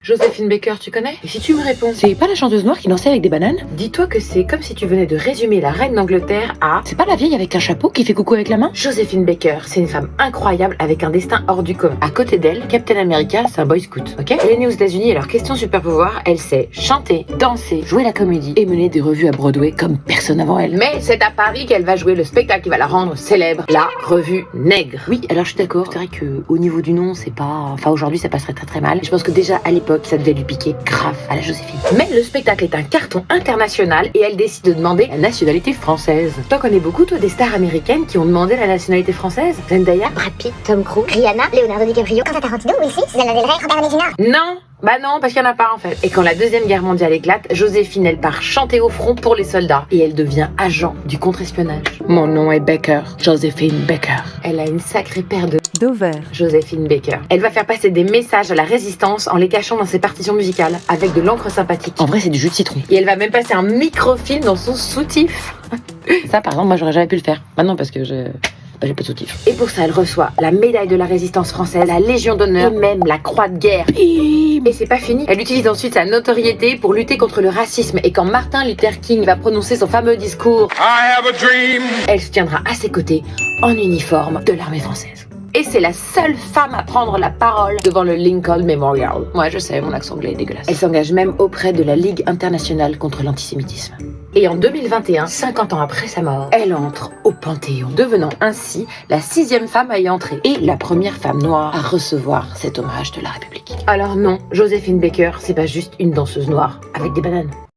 Joséphine Baker, tu connais? Et si tu me réponds, C'est pas la chanteuse noire qui dansait avec des bananes? dis-toi que c'est comme si tu venais de résumer la reine d'Angleterre à C'est pas la vieille avec un chapeau qui fait coucou avec la main? Joséphine Baker. C'est une femme incroyable avec un destin hors du commun. À côté d'elle, Captain America, c'est un boy scout, ok? Elle est née aux États-Unis et leur question super pouvoir, elle sait chanter, danser, jouer la comédie et mener des revues à Broadway comme personne avant elle. Mais c'est à Paris qu'elle va jouer le spectacle qui va la rendre célèbre, la revue Nègre. Oui, alors je suis d'accord. C'est vrai que au niveau du nom, c'est pas. Enfin, aujourd'hui, ça passerait très très mal. Je pense que déjà à l'époque, ça devait lui piquer grave à la Joséphine. Mais le spectacle est un carton international et elle décide de demander la nationalité française. T'en connais beaucoup, toi, des stars américaines qui ont demandé la nationalité française? Zendaya? Brad Pitt, Tom Cruise, Rihanna, Leonardo DiCaprio, Quentin Tarantino, Will Smith, Lana Del Rey, Robert Downey Jr. Non, bah non, parce qu'il n'y en a pas en fait. Et quand la Deuxième Guerre mondiale éclate, Joséphine, elle part chanter au front pour les soldats. Et elle devient agent du contre-espionnage. Mon nom est Baker, Joséphine Baker. Elle a une sacrée paire de Dover. Joséphine Baker. Elle va faire passer des messages à la résistance en les cachant dans ses partitions musicales, avec de l'encre sympathique. En vrai, c'est du jus de citron. Et elle va même passer un microfilm dans son soutif. Ça, par exemple, moi, j'aurais jamais pu le faire. Maintenant, parce que j'ai pas de soutif. Et pour ça, elle reçoit la médaille de la résistance française, la Légion d'honneur et même la croix de guerre. Et c'est pas fini. Elle utilise ensuite sa notoriété pour lutter contre le racisme. Et quand Martin Luther King va prononcer son fameux discours, I have a dream. elle se tiendra à ses côtés en uniforme de l'armée française. Et c'est la seule femme à prendre la parole devant le Lincoln Memorial. Ouais, je sais, mon accent anglais est dégueulasse. Elle s'engage même auprès de la Ligue internationale contre l'antisémitisme. Et en 2021, 50 ans après sa mort, elle entre au Panthéon, devenant ainsi la 6e femme à y entrer et la première femme noire à recevoir cet hommage de la République. Alors non, Joséphine Baker, c'est pas juste une danseuse noire avec des bananes.